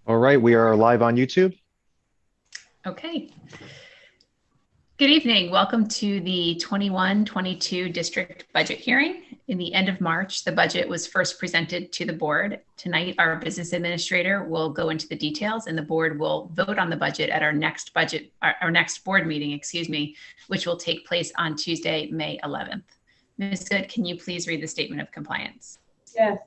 All right, we are live on YouTube. Okay. Good evening. Welcome to the 21-22 district budget hearing. In the end of March, the budget was first presented to the board. Tonight, our business administrator will go into the details and the board will vote on the budget at our next board meeting, which will take place on Tuesday, May 11th. Ms. Good, can you please read the statement of compliance? Yes.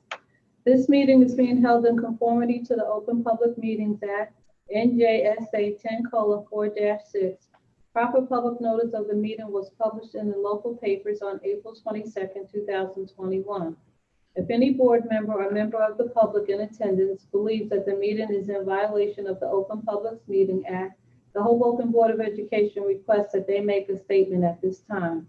This meeting is being held in conformity to the Open Public Meetings Act, NJSA 10:4-6. Proper public notice of the meeting was published in the local papers on April 22nd, 2021. If any board member or member of the public in attendance believes that the meeting is in violation of the Open Public Meetings Act, the Hoboken Board of Education requests that they make a statement at this time.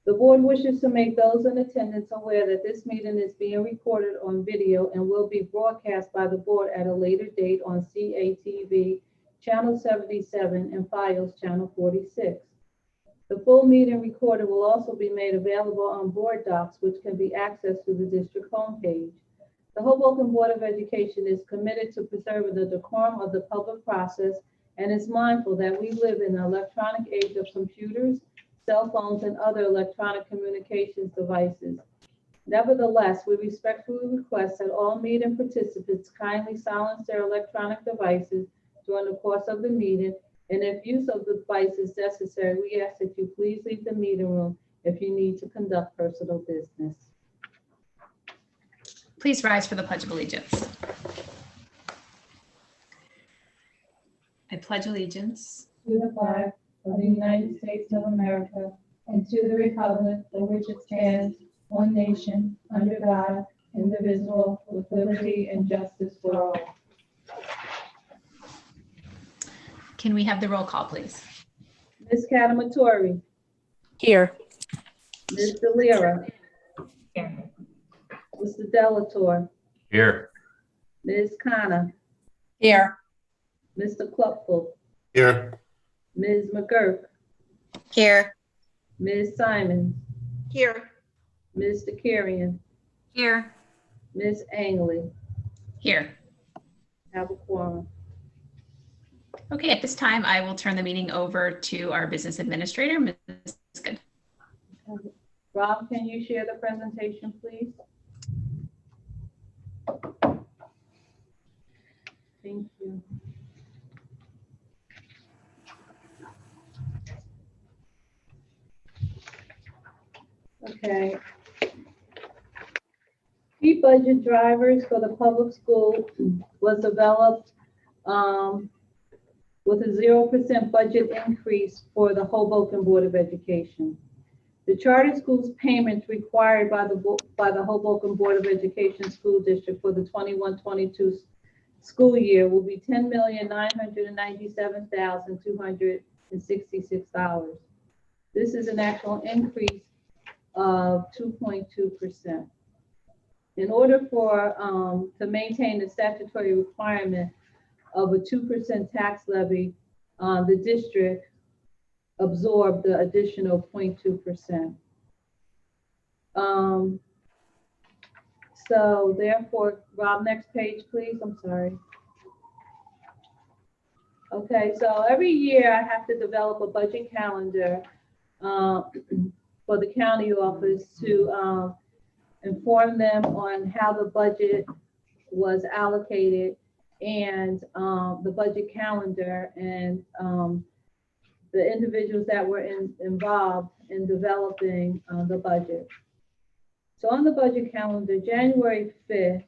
The board wishes to make those in attendance aware that this meeting is being recorded on video and will be broadcast by the board at a later date on CATV Channel 77 and Fios Channel 46. The full meeting recording will also be made available on board docs, which can be accessed through the district homepage. The Hoboken Board of Education is committed to preserving the decorum of the public process and is mindful that we live in an electronic age of computers, cell phones, and other electronic communications devices. Nevertheless, we respectfully request that all meeting participants kindly silence their electronic devices during the course of the meeting, and if use of the device is necessary, we ask that you please leave the meeting room if you need to conduct personal business. Please rise for the Pledge of Allegiance. I pledge allegiance To the flag of the United States of America and to the republic for which it stands, one nation, under God, indivisible, with liberty and justice for all. Can we have the roll call, please? Ms. Catamatori. Here. Ms. Delira. Here. Mr. Delator. Here. Ms. Connor. Here. Mr. Clupful. Here. Ms. McGurk. Here. Ms. Simons. Here. Mr. Carrion. Here. Ms. Angley. Here. Have a quorum. Okay, at this time, I will turn the meeting over to our business administrator, Ms. Good. Rob, can you share the presentation, please? Thank you. Okay. Key budget drivers for the public school was developed with a 0% budget increase for the Hoboken Board of Education. The charter schools payments required by the Hoboken Board of Education School District for the 21-22 school year will be $10,997,266. This is an actual increase of 2.2%. In order for to maintain the statutory requirement of a 2% tax levy, the district absorbed the additional 0.2%. So therefore, Rob, next page, please. I'm sorry. Okay, so every year I have to develop a budget calendar for the county office to inform them on how the budget was allocated and the budget calendar and the individuals that were involved in developing the budget. So on the budget calendar, January 5th,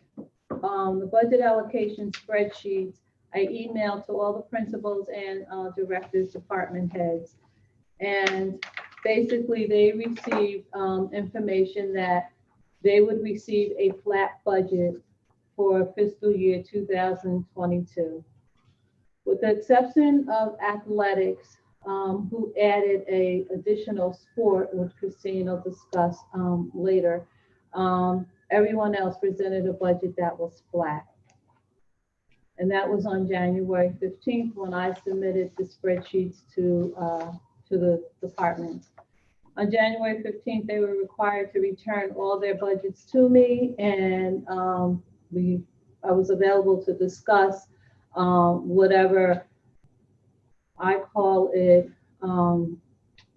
the budget allocation spreadsheets, I emailed to all the principals and directors, department heads. And basically they received information that they would receive a flat budget for fiscal year 2022. With the exception of athletics, who added a additional sport, which Christine will discuss later, everyone else presented a budget that was flat. And that was on January 15th when I submitted the spreadsheets to the departments. On January 15th, they were required to return all their budgets to me, and I was available to discuss whatever I call it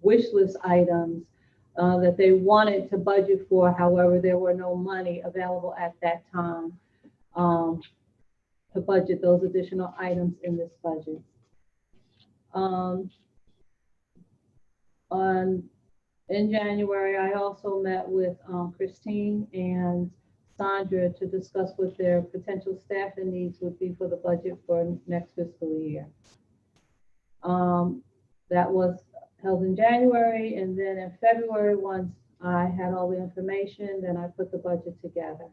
wish list items that they wanted to budget for. However, there were no money available at that time to budget those additional items in this budget. In January, I also met with Christine and Sandra to discuss what their potential staffing needs would be for the budget for next fiscal year. That was held in January, and then in February, once I had all the information, then I put the budget together.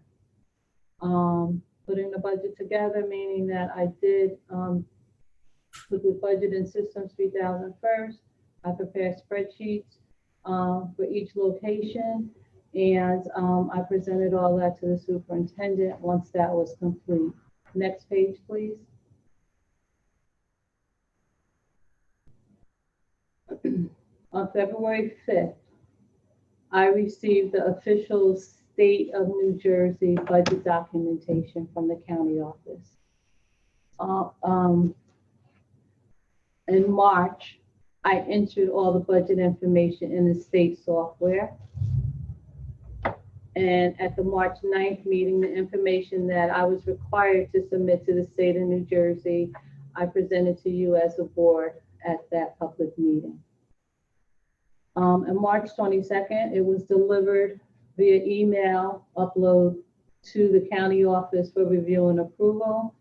Putting the budget together, meaning that I did put the budget in Systems 3000 first. I prepared spreadsheets for each location, and I presented all that to the superintendent once that was complete. Next page, please. On February 5th, I received the official State of New Jersey budget documentation from the county office. In March, I entered all the budget information in the state software. And at the March 9th meeting, the information that I was required to submit to the state of New Jersey, I presented to you as a board at that public meeting. On March 22nd, it was delivered via email upload to the county office for review and approval.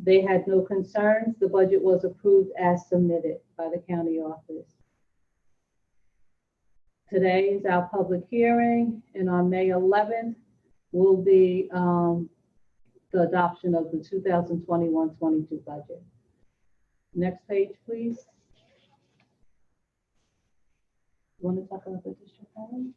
They had no concerns. The budget was approved as submitted by the county office. Today is our public hearing, and on May 11th will be the adoption of the 2021-22 budget. Next page, please. You want to talk about the district item?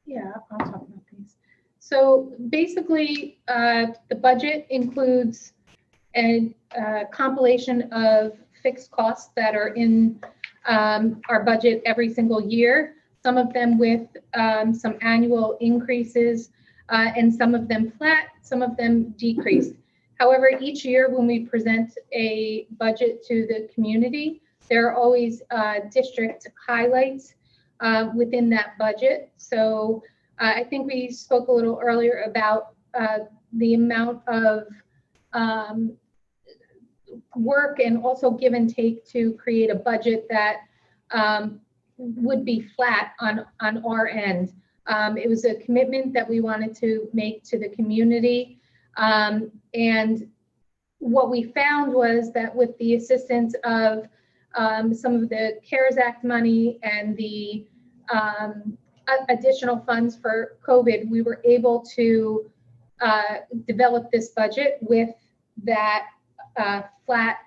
Yeah, I'll talk about these. So basically, the budget includes a compilation of fixed costs that are in our budget every single year, some of them with some annual increases, and some of them flat, some of them decreased. However, each year when we present a budget to the community, there are always district highlights within that budget. So I think we spoke a little earlier about the amount of work and also give and take to create a budget that would be flat on our end. It was a commitment that we wanted to make to the community. And what we found was that with the assistance of some of the CARES Act money and the additional funds for COVID, we were able to develop this budget with that flat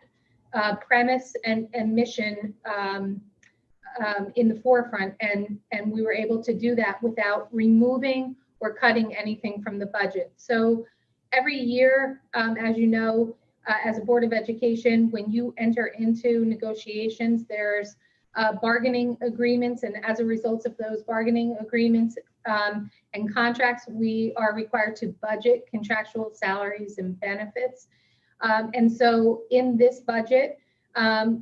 premise and mission in the forefront, and we were able to do that without removing or cutting anything from the budget. So every year, as you know, as a Board of Education, when you enter into negotiations, there's bargaining agreements, and as a result of those bargaining agreements and contracts, we are required to budget contractual salaries and benefits. And so in this budget,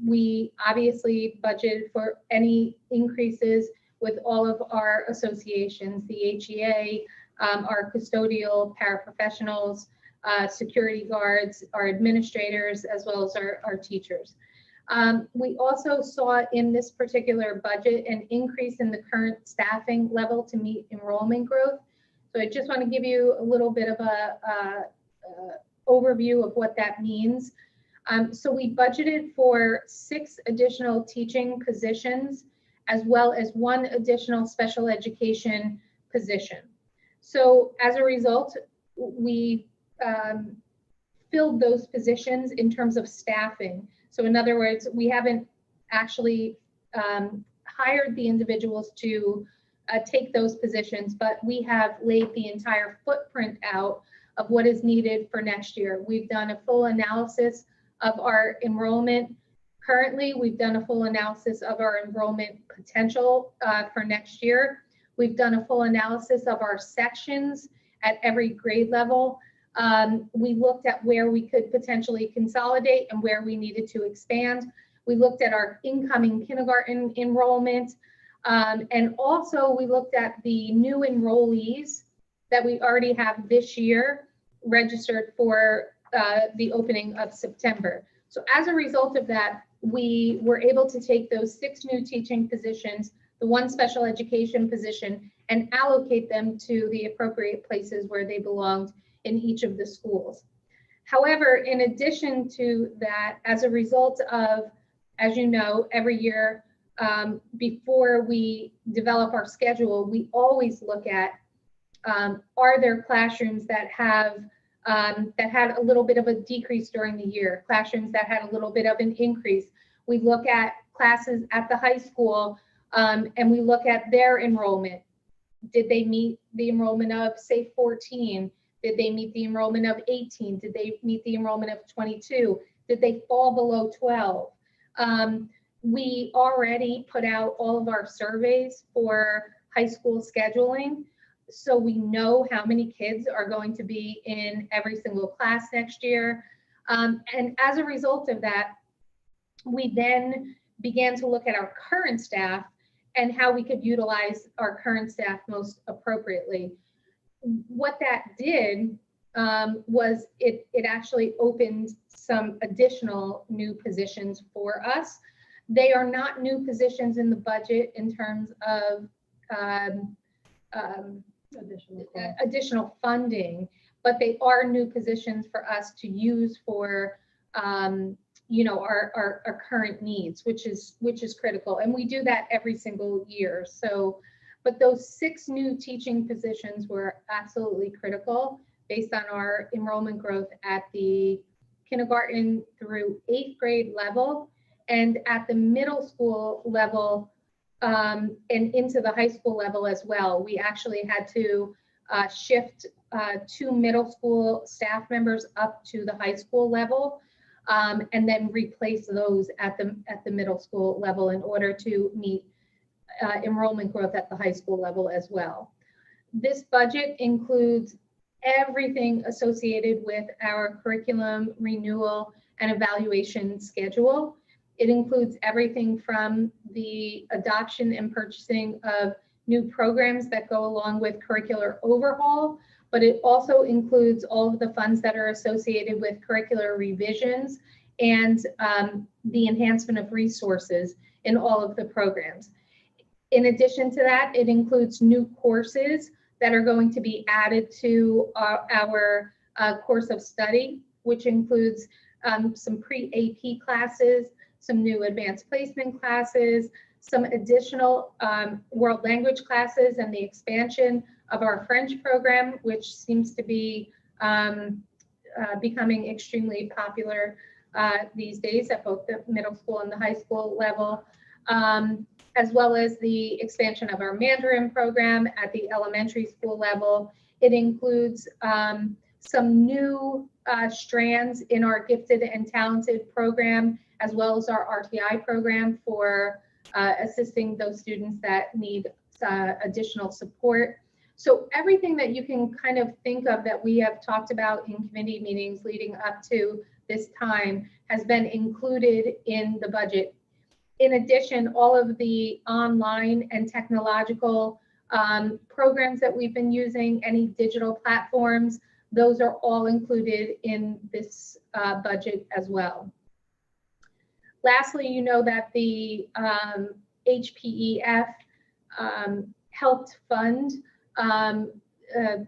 we obviously budgeted for any increases with all of our associations, the HEA, our custodial paraprofessionals, security guards, our administrators, as well as our teachers. We also saw in this particular budget an increase in the current staffing level to meet enrollment growth. So I just want to give you a little bit of a overview of what that means. So we budgeted for 6 additional teaching positions, as well as 1 additional special education position. So as a result, we filled those positions in terms of staffing. So in other words, we haven't actually hired the individuals to take those positions, but we have laid the entire footprint out of what is needed for next year. We've done a full analysis of our enrollment. Currently, we've done a full analysis of our enrollment potential for next year. We've done a full analysis of our sections at every grade level. We looked at where we could potentially consolidate and where we needed to expand. We looked at our incoming kindergarten enrollment. And also we looked at the new enrollees that we already have this year registered for the opening of September. So as a result of that, we were able to take those 6 new teaching positions, the 1 special education position, and allocate them to the appropriate places where they belonged in each of the schools. However, in addition to that, as a result of, as you know, every year before we develop our schedule, we always look at are there classrooms that have that had a little bit of a decrease during the year, classrooms that had a little bit of an increase. We look at classes at the high school and we look at their enrollment. Did they meet the enrollment of, say, 14? Did they meet the enrollment of 18? Did they meet the enrollment of 22? Did they fall below 12? We already put out all of our surveys for high school scheduling, so we know how many kids are going to be in every single class next year. And as a result of that, we then began to look at our current staff and how we could utilize our current staff most appropriately. What that did was it actually opened some additional new positions for us. They are not new positions in the budget in terms of additional funding, but they are new positions for us to use for you know, our current needs, which is critical, and we do that every single year. So, but those 6 new teaching positions were absolutely critical based on our enrollment growth at the kindergarten through 8th grade level, and at the middle school level and into the high school level as well. We actually had to shift 2 middle school staff members up to the high school level and then replace those at the middle school level in order to meet enrollment growth at the high school level as well. This budget includes everything associated with our curriculum renewal and evaluation schedule. It includes everything from the adoption and purchasing of new programs that go along with curricular overhaul, but it also includes all of the funds that are associated with curricular revisions and the enhancement of resources in all of the programs. In addition to that, it includes new courses that are going to be added to our course of study, which includes some pre-AP classes, some new advanced placement classes, some additional world language classes, and the expansion of our French program, which seems to be becoming extremely popular these days at both the middle school and the high school level, as well as the expansion of our Mandarin program at the elementary school level. It includes some new strands in our gifted and talented program, as well as our RTI program for assisting those students that need additional support. So everything that you can kind of think of that we have talked about in committee meetings leading up to this time has been included in the budget. In addition, all of the online and technological programs that we've been using, any digital platforms, those are all included in this budget as well. Lastly, you know that the HPEF helped fund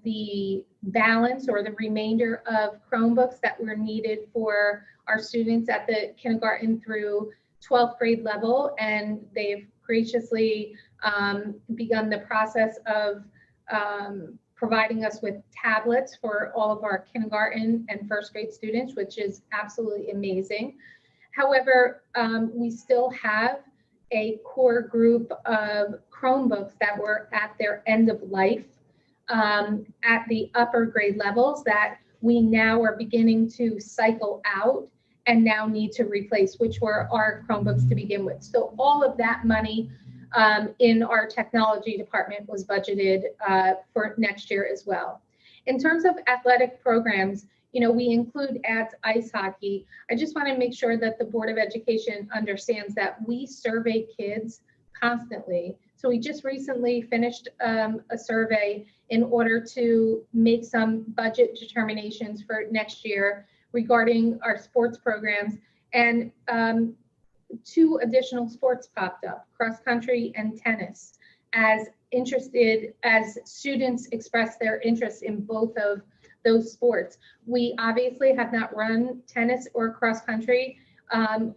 the balance or the remainder of Chromebooks that were needed for our students at the kindergarten through 12th grade level, and they've graciously begun the process of providing us with tablets for all of our kindergarten and 1st grade students, which is absolutely amazing. However, we still have a core group of Chromebooks that were at their end of life. at the upper grade levels that we now are beginning to cycle out and now need to replace, which were our Chromebooks to begin with. So all of that money in our technology department was budgeted for next year as well. In terms of athletic programs, you know, we include adds ice hockey. I just want to make sure that the Board of Education understands that we survey kids constantly. So we just recently finished a survey in order to make some budget determinations for next year regarding our sports programs. And 2 additional sports popped up, cross country and tennis, as students express their interest in both of those sports. We obviously have not run tennis or cross country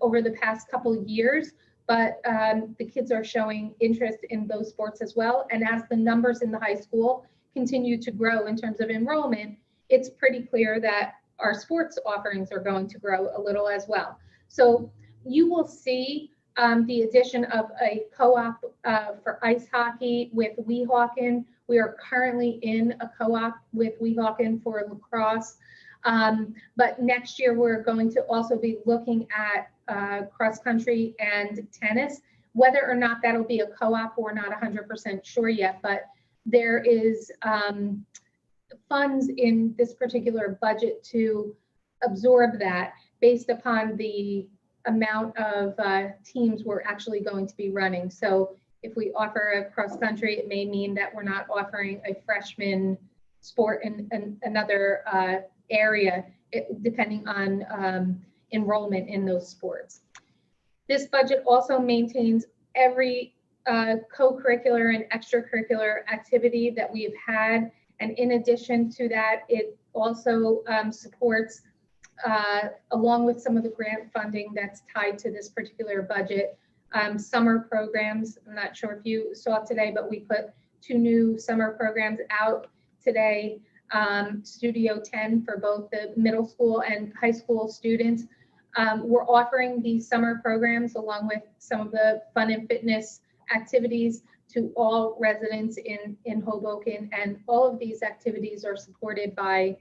over the past couple of years, but the kids are showing interest in those sports as well. And as the numbers in the high school continue to grow in terms of enrollment, it's pretty clear that our sports offerings are going to grow a little as well. So you will see the addition of a co-op for ice hockey with Weehawken. We are currently in a co-op with Weehawken for lacrosse. But next year, we're going to also be looking at cross country and tennis. Whether or not that'll be a co-op, we're not 100% sure yet, but there is funds in this particular budget to absorb that based upon the amount of teams we're actually going to be running. So if we offer a cross country, it may mean that we're not offering a freshman sport in another area, depending on enrollment in those sports. This budget also maintains every co-curricular and extracurricular activity that we've had. And in addition to that, it also supports, along with some of the grant funding that's tied to this particular budget, summer programs. I'm not sure if you saw today, but we put 2 new summer programs out today. Studio 10 for both the middle school and high school students. We're offering these summer programs along with some of the fun and fitness activities to all residents in Hoboken, and all of these activities are supported by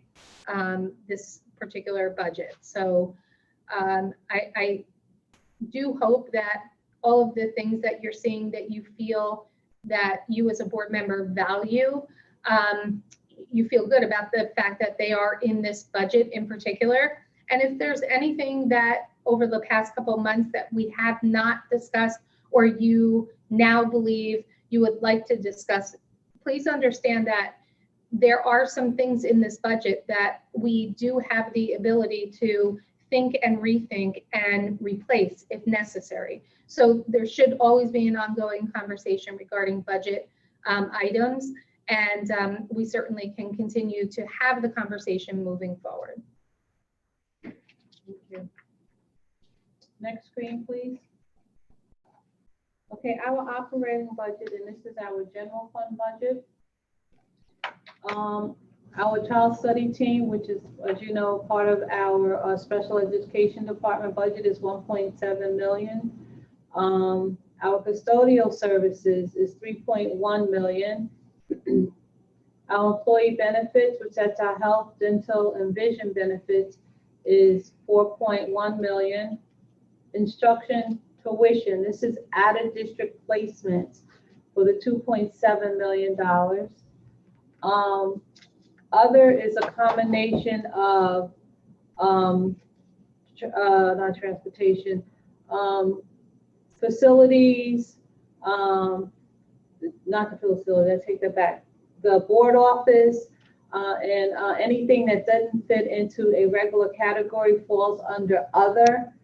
this particular budget. So I do hope that all of the things that you're seeing that you feel that you as a board member value, you feel good about the fact that they are in this budget in particular. And if there's anything that over the past couple of months that we have not discussed, or you now believe you would like to discuss, please understand that there are some things in this budget that we do have the ability to think and rethink and replace if necessary. So there should always be an ongoing conversation regarding budget items, and we certainly can continue to have the conversation moving forward. Thank you. Next screen, please. Okay, our operating budget, and this is our general fund budget. Our child study team, which is, as you know, part of our special education department budget, is 1.7 million. Our custodial services is 3.1 million. Our employee benefits, which that's our health, dental, and vision benefits, is 4.1 million. Instruction tuition, this is added district placements for the $2.7 million. Other is a combination of not transportation, facilities, not the facility, I take that back, the board office, and anything that doesn't fit into a regular category falls under other.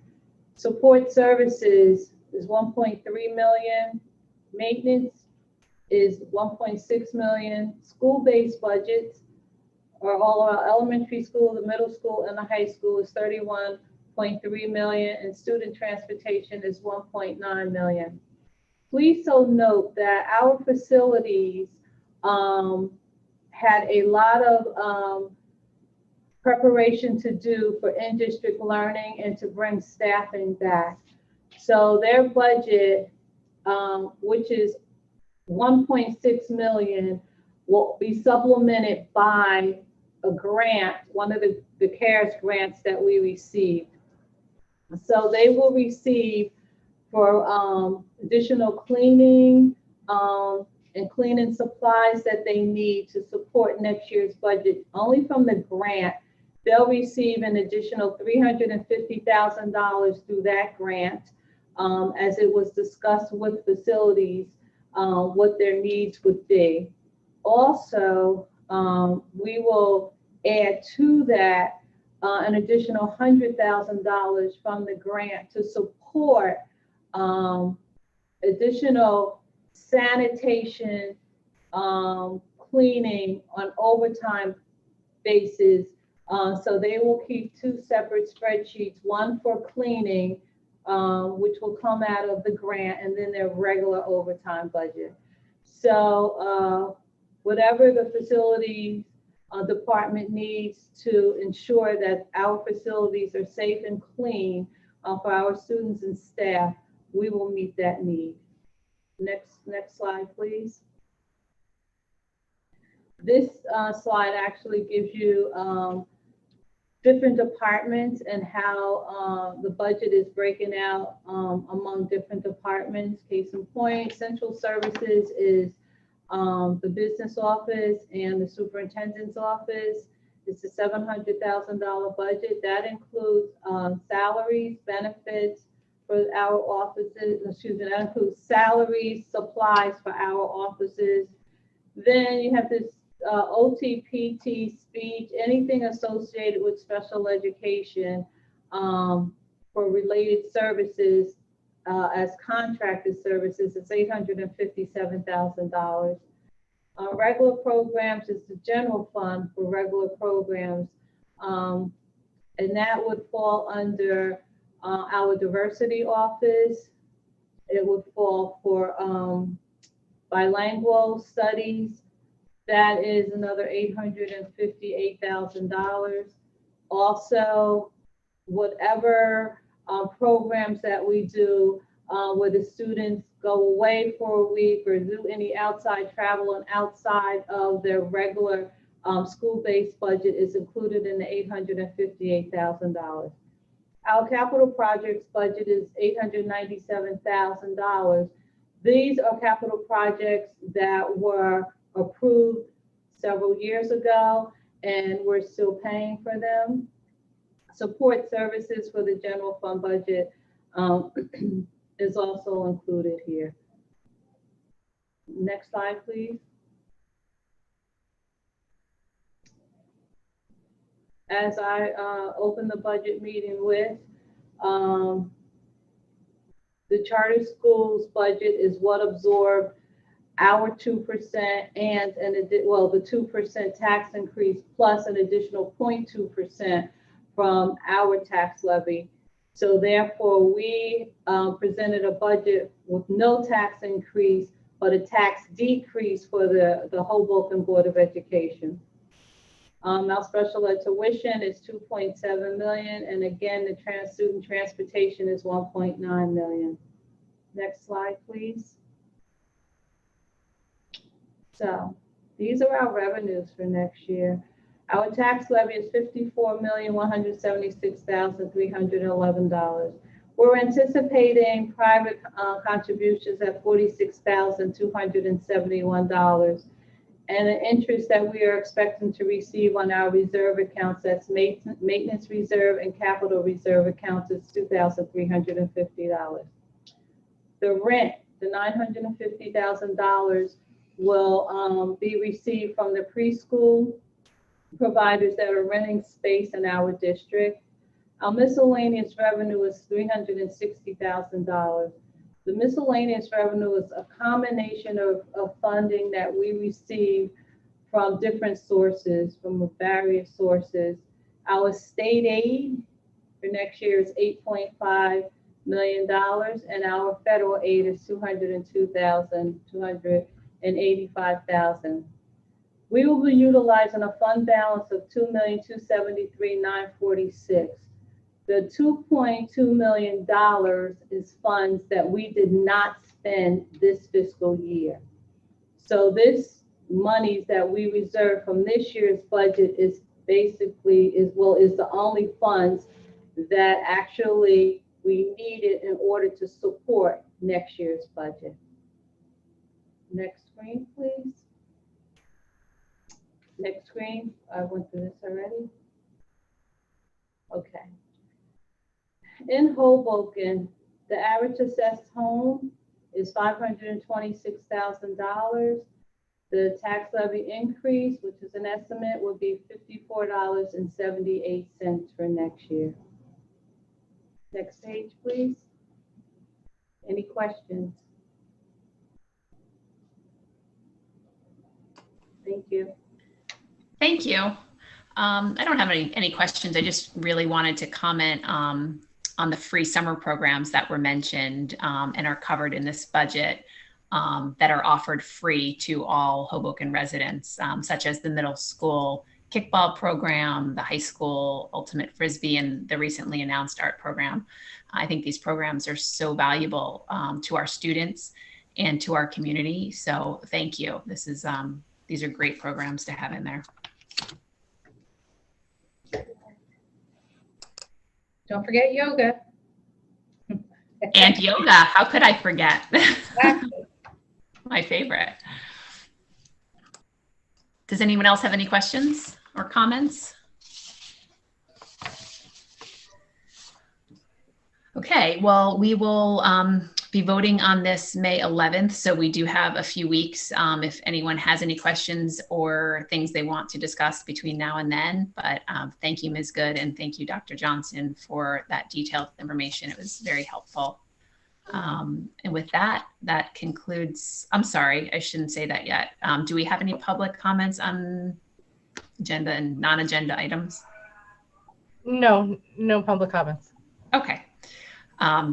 Support services is 1.3 million. Maintenance is 1.6 million. School-based budgets are all our elementary school, the middle school, and the high school is 31.3 million, and student transportation is 1.9 million. Please so note that our facilities had a lot of preparation to do for in-district learning and to bring staffing back. So their budget, which is 1.6 million, will be supplemented by a grant, one of the CARES grants that we received. So they will receive for additional cleaning and cleaning supplies that they need to support next year's budget. Only from the grant, they'll receive an additional $350,000 through that grant, as it was discussed with facilities, what their needs would be. Also, we will add to that an additional $100,000 from the grant to support additional sanitation, cleaning on overtime basis. So they will keep two separate spreadsheets, one for cleaning, which will come out of the grant, and then their regular overtime budget. So whatever the facilities department needs to ensure that our facilities are safe and clean for our students and staff, we will meet that need. Next slide, please. This slide actually gives you different departments and how the budget is breaking out among different departments. Case in point, central services is the business office and the superintendent's office. It's a $700,000 budget. That includes salaries, benefits for our offices, that includes salaries, supplies for our offices. Then you have this OT, PT, speech, anything associated with special education for related services as contracted services, it's $857,000. Regular programs is the general fund for regular programs, and that would fall under our diversity office. It would fall for bilingual studies. That is another $858,000. Also, whatever programs that we do where the students go away for a week or do any outside travel and outside of their regular school-based budget is included in the $858,000. Our capital projects budget is $897,000. These are capital projects that were approved several years ago, and we're still paying for them. Support services for the general fund budget is also included here. Next slide, please. As I open the budget meeting with, the charter schools budget is what absorbed our 2% and the 2% tax increase plus an additional 0.2% from our tax levy. So therefore, we presented a budget with no tax increase, but a tax decrease for the Hoboken Board of Education. Our special ed tuition is $2.7 million, and again, the student transportation is $1.9 million. Next slide, please. So these are our revenues for next year. Our tax levy is $54,176,311. We're anticipating private contributions at $46,271. And the interest that we are expecting to receive on our reserve accounts, that's maintenance reserve and capital reserve accounts, is $2,350. The rent, the $950,000, will be received from the preschool providers that are renting space in our district. Our miscellaneous revenue is $360,000. The miscellaneous revenue is a combination of funding that we receive from different sources, from various sources. Our state aid for next year is $8.5 million, and our federal aid is $202,285,000. We will be utilizing a fund balance of $2,273,946. The $2.2 million is funds that we did not spend this fiscal year. So this monies that we reserve from this year's budget is the only funds that actually we needed in order to support next year's budget. Next screen, please. Next screen. I went through this already. Okay. In Hoboken, the average assessed home is $526,000. The tax levy increase, which is an estimate, would be $54.78 for next year. Next page, please. Any questions? Thank you. Thank you. I don't have any questions. I just really wanted to comment on the free summer programs that were mentioned and are covered in this budget that are offered free to all Hoboken residents, such as the middle school kickball program, the high school ultimate frisbee, and the recently announced art program. I think these programs are so valuable to our students and to our community. So thank you. These are great programs to have in there. Don't forget yoga. And yoga, how could I forget? Exactly. My favorite. Does anyone else have any questions or comments? Okay, well, we will be voting on this May 11th. So we do have a few weeks if anyone has any questions or things they want to discuss between now and then. But thank you, Ms. Good, and thank you, Dr. Johnson, for that detailed information. It was very helpful. And with that, that concludes, I'm sorry, I shouldn't say that yet. Do we have any public comments on agenda and non-agenda items? No, no public comments. Okay.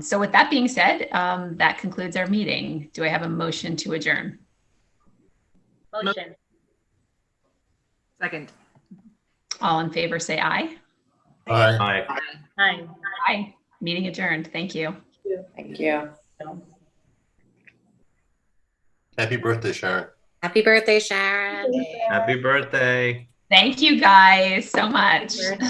So with that being said, that concludes our meeting. Do I have a motion to adjourn? Motion. Second. All in favor, say aye. Aye. Aye. Aye. Meeting adjourned. Thank you. Thank you. Happy birthday, Sharon. Happy birthday, Sharon. Happy birthday. Thank you guys so much. Birthday.